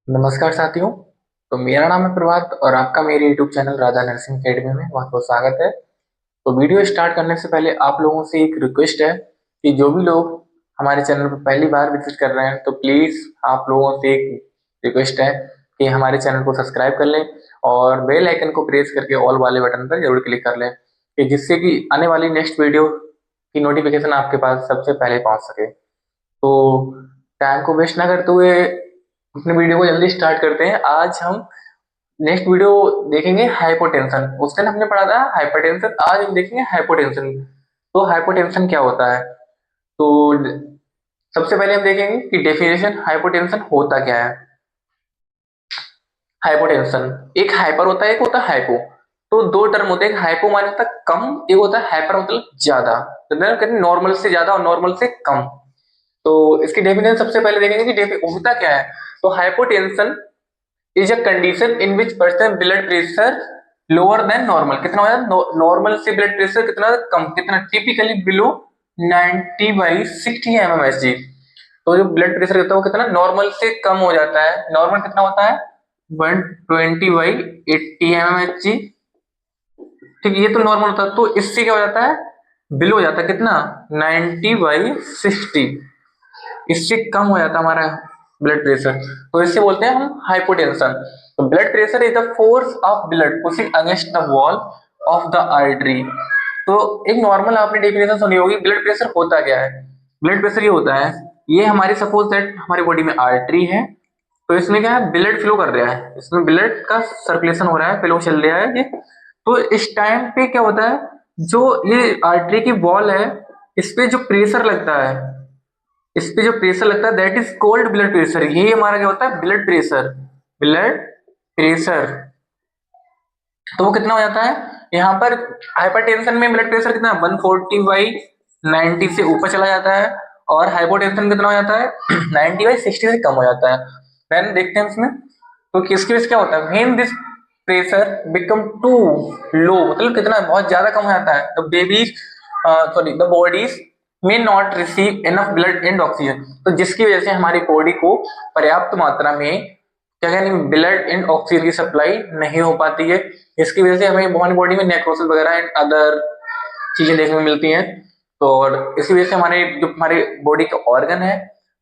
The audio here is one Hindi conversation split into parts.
नमस्कार साथियों। तो मेरा नाम है प्रभात और आपका मेरे YouTube channel Radha nursing academy में बहुत बहुत स्वागत है। तो वीडियो स्टार्ट करने से पहले आप लोगों से एक रिक्वेस्ट है कि जो भी लोग हमारे चैनल पर पहली बार विजिट कर रहे हैं तो प्लीज़ आप लोगों से एक रिक्वेस्ट है कि हमारे चैनल को सब्सक्राइब कर लें और बेल आइकन को प्रेस करके ऑल वाले बटन पर जरूर क्लिक कर लें कि जिससे कि आने वाली नेक्स्ट वीडियो की नोटिफिकेशन आपके पास सबसे पहले पहुंच सके। तो टाइम को वेस्ट ना करते हुए अपने वीडियो को जल्दी स्टार्ट करते हैं। आज हम नेक्स्ट वीडियो देखेंगे हाइपोटेंशन। उस दिन हमने पढ़ा था हाइपरटेंशन, आज हम देखेंगे हाइपोटेंशन। तो हाइपोटेंशन क्या होता है? तो सबसे पहले हम देखेंगे कि डेफिनेशन हाइपोटेंशन होता क्या है। हाइपोटेंशन एक हाइपर होता है, एक होता है हाइपो। तो दो टर्म होते हैं, हाइपो माने होता है कम, एक होता है हाइपर मतलब ज्यादा। नॉर्मल से ज्यादा और नॉर्मल से कम। तो इसकी डेफिनेशन सबसे पहले देखेंगे कि होता क्या है। तो hypotension is a condition in which person blood pressure lower than normal. कितना हो जाता? नॉर्मल से ब्लड प्रेशर कितना कम, कितना टिपिकली बिलो 90 बाई 60 mmHg। तो जो ब्लड प्रेशर होता है वो कितना नॉर्मल से कम हो जाता है। नॉर्मल कितना होता है? 120 बाई 80 mmHg। ठीक, ये तो नॉर्मल होता है। तो इससे क्या हो जाता है? बिलो हो जाता है कितना? 90 बाई 60। इससे कम हो जाता है हमारा ब्लड प्रेशर। तो इससे बोलते हैं हम हाइपोटेंशन। तो blood pressure is the force of blood pushing against the wall of the artery. तो एक नॉर्मल आपने डेफिनेशन सुनी होगी। ब्लड प्रेशर होता क्या है? ब्लड प्रेशर ये होता है, ये हमारी सपोज दैट हमारी बॉडी में आर्टरी है। तो इसमें क्या है? ब्लड फ्लो कर रहा है, इसमें ब्लड का सर्कुलेशन हो रहा है, फ्लो चल रहा है ये। तो इस टाइम पे क्या होता है, जो ये आर्टरी की वॉल है इस पे जो प्रेशर लगता है, इस पे जो प्रेशर लगता है that is cold blood pressure. ये हमारा क्या होता है? Blood pressure. ब्लड प्रेशर तो वो कितना हो जाता है यहाँ पर? हाइपरटेंशन में ब्लड प्रेशर कितना? 140 बाई 90 से ऊपर चला जाता है। और हाइपोटेंशन कितना हो जाता है? 90 बाई 60 से कम हो जाता है। देन देखते हैं इसमें तो किसके वजह से क्या होता है। When this pressure become too low, मतलब कितना बहुत ज्यादा कम हो जाता है, the babies sorry the bodies may not receive enough blood and oxygen. तो जिसकी वजह से हमारी बॉडी को पर्याप्त मात्रा में क्या कहते ब्लड एंड ऑक्सीजन की सप्लाई नहीं हो पाती है। इसकी वजह से हमें हमारी बॉडी में नेक्रोसिस वगैरह एंड अदर चीजें देखने को मिलती हैं। तो और इसी वजह से हमारे जो हमारे बॉडी के ऑर्गन है,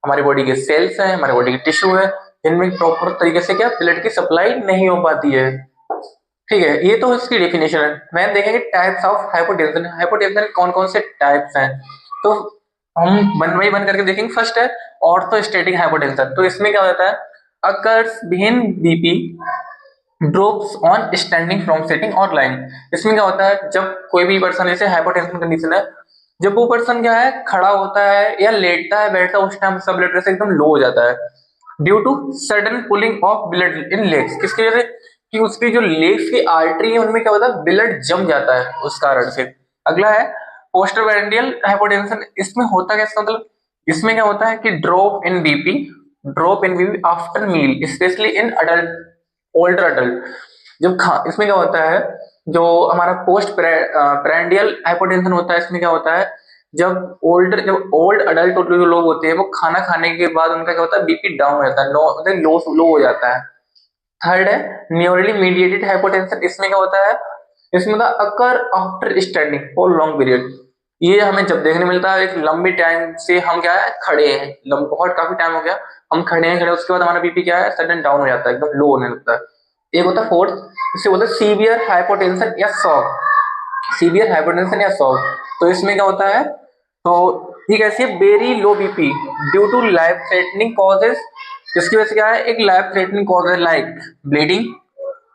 हमारी बॉडी के सेल्स है, हमारी बॉडी के टिश्यू है, इनमें प्रॉपर तरीके से क्या ब्लड की सप्लाई नहीं हो पाती है। ठीक है, ये तो इसकी डेफिनेशन है। मैं देखेंगे टाइप्स ऑफ हाइपोटेंशन। हाइपोटेंशन कौन कौन से टाइप्स हैं, तो हम वन बाई वन करके देखेंगे। फर्स्ट है ऑर्थोस्टैटिक हाइपोटेंशन। तो इसमें क्या होता है? Occurs when BP drops on standing from sitting और लाइंग। इसमें क्या होता है, जब कोई भी पर्सन जैसे हाइपोटेंशन कंडीशन है, जब वो पर्सन क्या है खड़ा होता है या लेटता है बैठता है उस टाइम सब ब्लड प्रेशर एकदम लो हो जाता है due to sudden pulling of blood in legs. किसकी वजह से? कि उसकी जो लेग्स की आर्टरी है उनमें क्या होता है ब्लड जम जाता है उस कारण से। अगला है पोस्टरपेरेंडियल हाइपोटेंशन। इसमें होता क्या, इसका मतलब इसमें क्या होता है कि drop in BP after meal specially in adult older adult. जब खा इसमें क्या होता है, जो हमारा पोस्ट प्रेंडियल हाइपोटेंशन होता है, इसमें क्या होता है जब ओल्ड अडल्ट जो लोग होते हैं वो खाना खाने के बाद उनका क्या होता है बीपी डाउन हो जाता है, लो हो जाता है। थर्ड है न्यूरली मीडिएटेड हाइपोटेंशन। इसमें क्या होता है? इसमें होता है occur after standing for long period. ये हमें जब देखने मिलता है एक लंबे टाइम से हम क्या है खड़े हैं, बहुत काफी टाइम हो गया हम खड़े हैं, खड़े उसके बाद हमारा बीपी क्या है सडन डाउन हो जाता है, एकदम लो होने लगता है। एक होता है फोर्थ, इसे बोलते हैं सीवियर हाइपोटेंशन या शॉक। सीवियर हाइपोटेंशन या शॉक, तो इसमें क्या होता है, तो ठीक है ऐसे very low BP due to life threatening causes. इसकी वजह से क्या है, एक लाइफ थ्रेटनिंग कॉज है लाइक ब्लीडिंग,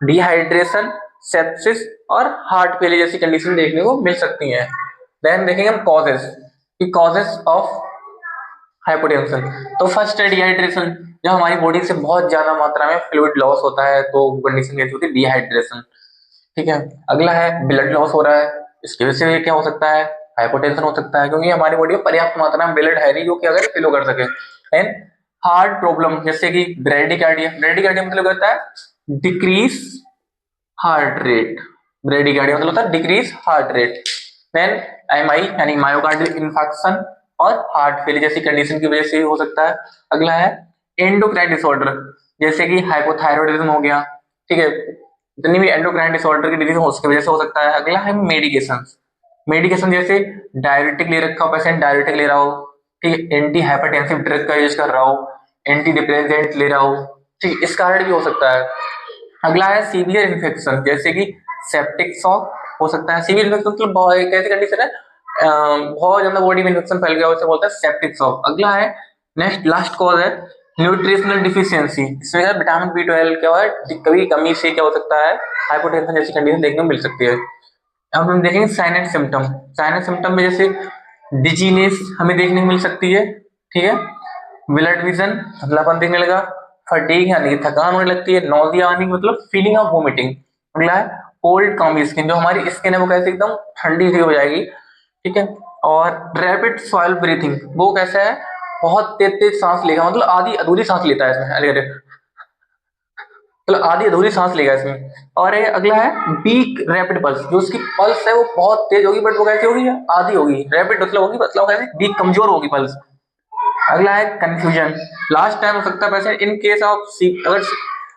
डिहाइड्रेशन, सेप्सिस और हार्ट फेलियर जैसी कंडीशन देखने को मिल सकती हैं। देन देखेंगे हम कॉजेज ऑफ हाइपोटेंशन। तो फर्स्ट है डिहाइड्रेशन। जब हमारी बॉडी से बहुत ज्यादा मात्रा में फ्लूइड लॉस होता है तो कंडीशन कैसी होती है? डिहाइड्रेशन। ठीक है, अगला है ब्लड लॉस हो रहा है, इसकी वजह से क्या हो सकता है? हाइपोटेंशन हो सकता है, क्योंकि हमारी बॉडी में पर्याप्त मात्रा में ब्लड है नहीं जो कि अगर फ्लो कर सके। एंड हार्ट प्रॉब्लम जैसे कि ब्रेडिकार्डिया। ब्रेडिकार्डिया मतलब होता है डिक्रीज हार्ट रेट। ब्रेडिकार्डिया मतलब होता है decrease heart rate. Then MI यानी मायोकार्डियल इंफार्क्शन और हार्ट फेलियर जैसी कंडीशन की वजह से हो सकता है। अगला है एंडोक्राइन डिसऑर्डर, जैसे कि हाइपोथायरॉयडिज्म हो गया, ठीक है, जितनी भी एंडोक्राइन डिसऑर्डर की डिजीज हो उसकी वजह से हो सकता है। अगला है मेडिकेशन। मेडिकेशन जैसे डायरेटिक ले रखा हो, पेशेंट डायरेटिक ले रहा हो, ठीक है, एंटी हाइपरटेंसिव ड्रग का यूज कर रहा हो, एंटी डिप्रेसेंट ले रहा हो, ठीक, इस कारण भी हो सकता है। अगला है सीवियर इन्फेक्शन, जैसे कि सेप्टिक शॉक हो सकता है। सीवियर इन्फेक्शन मतलब एक ऐसी कंडीशन है बहुत ज्यादा बॉडी में इन्फेक्शन फैल गया, उसे बोलते हैं सेप्टिक शॉक। अगला है नेक्स्ट लास्ट कॉज है न्यूट्रिशनल डिफिशियंसी। इसमें विटामिन B12 क्या है, कभी कमी से क्या हो सकता है, हाइपोटेंशन जैसी कंडीशन देखने को मिल सकती है। अब हम देखेंगे sign and symptom. Sign and symptom में जैसे डिजीनेस हमें देखने को मिल सकती है, ठीक है, ब्लड विजन धुंधलापन दिखने लगा, फटीग यानी कि थकान होने लगती है, नोजिया आने की मतलब फीलिंग ऑफ वोमिटिंग। अगला है कोल्ड कॉम्बी स्किन, जो हमारी स्किन है वो कैसे एकदम ठंडी सी हो जाएगी, ठीक है। और रैपिड सॉइल ब्रीथिंग, वो कैसा है, बहुत तेज तेज सांस लेगा, मतलब आधी अधूरी सांस लेता है इसमें, अरे अरे मतलब आधी अधूरी सांस लेगा इसमें। और ये अगला है वीक रैपिड पल्स, जो उसकी पल्स है वो बहुत तेज होगी बट वो कैसी होगी, आधी होगी, रैपिड मतलब होगी, मतलब कैसे वीक कमजोर होगी पल्स। अगला है कंफ्यूजन, लास्ट टाइम हो सकता है पेशेंट इन केस ऑफ अगर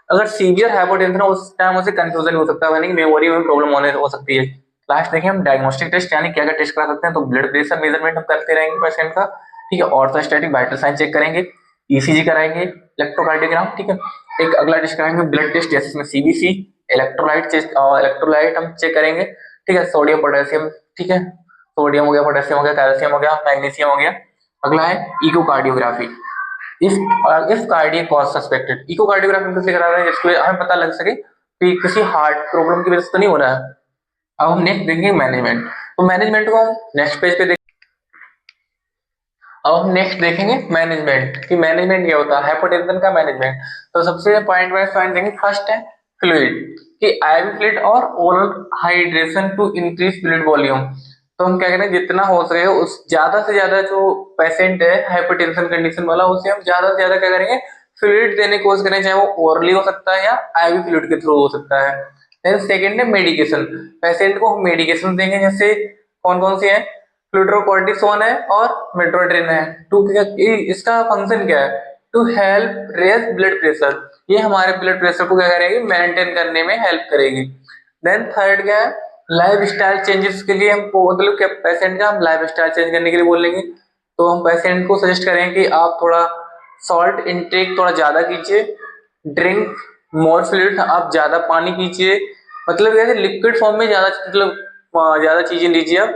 अगर सीवियर हाइपोटेंशन हो उस टाइम उसे कंफ्यूजन हो सकता है, यानी मेमोरी में प्रॉब्लम होने हो सकती है। लास्ट देखिए हम डायग्नोस्टिक टेस्ट यानी क्या क्या टेस्ट करा सकते हैं, तो ब्लड प्रेशर मेजरमेंट हम करते रहेंगे पेशेंट का, ठीक है, ऑर्थोस्टैटिक वाइटल साइन चेक करेंगे, ईसीजी कराएंगे, इलेक्ट्रोकार्डियोग्राम, ठीक है। एक अगला टेस्ट कराएंगे ब्लड टेस्ट, जैसे इसमें सीबीसी, इलेक्ट्रोलाइट चेक, इलेक्ट्रोलाइट हम चेक करेंगे, ठीक है, सोडियम पोटेशियम, ठीक है, सोडियम हो गया, पोटेशियम हो गया, कैल्शियम हो गया, मैग्नीशियम हो गया। अगला है echocardiography, if cardiac cause suspected. Echocardiography किससे करा रहे हैं, जिससे हमें पता लग सके कि किसी हार्ट प्रॉब्लम की वजह से तो नहीं हो रहा है। अब हम नेक्स्ट देखेंगे मैनेजमेंट। तो मैनेजमेंट को हम नेक्स्ट पेज पे देखें। अब हम नेक्स्ट देखेंगे मैनेजमेंट, कि मैनेजमेंट क्या होता है, हाइपोटेंशन का मैनेजमेंट। तो सबसे पॉइंट वाइज पॉइंट देखेंगे। फर्स्ट है फ्लूइड, कि आईवी फ्लूइड और oral hydration to increase fluid volume. तो हम क्या करें, जितना हो सके उस ज्यादा से ज्यादा जो पेशेंट है हाइपरटेंशन कंडीशन वाला, उसे हम ज्यादा से ज्यादा क्या करेंगे, फ्लूइड देने की कोशिश करें, चाहे वो ओरली हो सकता है या आईवी फ्लूइड के थ्रू हो सकता है। देन सेकेंड है मेडिकेशन, पेशेंट को हम मेडिकेशन देंगे, जैसे कौन कौन सी है, फ्लूट्रोकॉर्टिसोन है और मेट्रोड्रिन है। इसका फंक्शन क्या है, to help raise blood pressure, ये हमारे ब्लड प्रेशर को क्या करेगी, मेंटेन करने में हेल्प करेगी। देन थर्ड क्या है, लाइफ स्टाइल चेंजेस के लिए हमको मतलब क्या पेशेंट का हम लाइफ स्टाइल चेंज करने के लिए बोलेंगे, तो हम पेशेंट को सजेस्ट करेंगे कि आप थोड़ा सॉल्ट इंटेक थोड़ा ज्यादा कीजिए, ड्रिंक मोर फ्लूइड, आप ज्यादा पानी पीजिए, मतलब जैसे लिक्विड फॉर्म में ज्यादा मतलब ज्यादा चीजें लीजिए आप।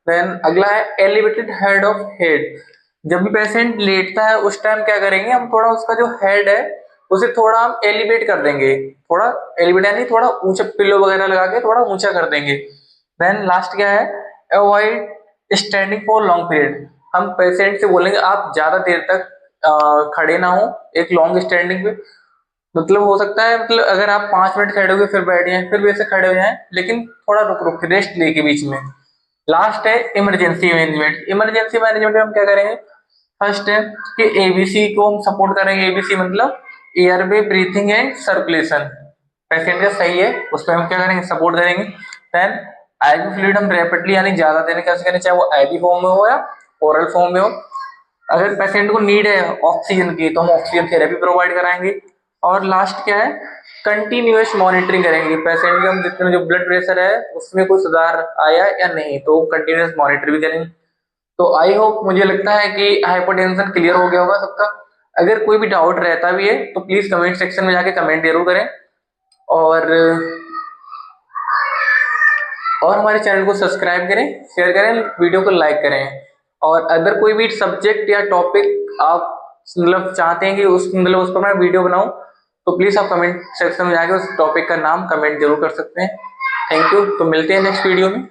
देन अगला है एलिवेटेड हेड ऑफ हेड, जब भी पेशेंट लेटता है उस टाइम क्या करेंगे, हम थोड़ा उसका जो हेड है उसे थोड़ा हम एलिवेट कर देंगे, थोड़ा एलिवेट यानी थोड़ा ऊंचा पिलो वगैरह लगा के थोड़ा ऊंचा कर देंगे। देन लास्ट क्या है, avoid standing for long period, हम पेशेंट से बोलेंगे आप ज्यादा देर तक खड़े ना हो एक लॉन्ग स्टैंडिंग पे, मतलब हो सकता है मतलब अगर आप 5 मिनट खड़े हो गए फिर बैठ जाए फिर वैसे खड़े हो जाए, लेकिन थोड़ा रुक रुक के रेस्ट लेके बीच में। लास्ट है इमरजेंसी मैनेजमेंट। इमरजेंसी मैनेजमेंट में हम क्या करेंगे, फर्स्ट है कि एबीसी को हम सपोर्ट करेंगे, एबीसी मतलब airway breathing and circulation, patient का सही है उस पर हम क्या करेंगे, सपोर्ट करेंगे। देन आईवी फ्लूइड हम रैपिडली यानी ज्यादा देने कैसे करें, चाहे वो आईवी फॉर्म में हो या ओरल फॉर्म में हो। अगर पेशेंट को नीड है ऑक्सीजन की तो हम ऑक्सीजन थेरेपी प्रोवाइड कराएंगे। और लास्ट क्या है, कंटिन्यूअस मॉनिटरिंग करेंगे पेशेंट के, हम जितने जो ब्लड प्रेशर है उसमें कोई सुधार आया या नहीं, तो कंटिन्यूअस मॉनिटर भी करेंगे। तो आई होप, मुझे लगता है कि हाइपोटेंशन क्लियर हो गया होगा सबका। अगर कोई भी डाउट रहता भी है तो प्लीज कमेंट सेक्शन में जाके कमेंट जरूर करें, और हमारे चैनल को सब्सक्राइब करें, शेयर करें, वीडियो को लाइक करें। और अगर कोई भी सब्जेक्ट या टॉपिक आप मतलब चाहते हैं कि उस पर मैं वीडियो बनाऊं, तो प्लीज आप कमेंट सेक्शन में जाके उस टॉपिक का नाम कमेंट जरूर कर सकते हैं। थैंक यू, तो मिलते हैं नेक्स्ट वीडियो में।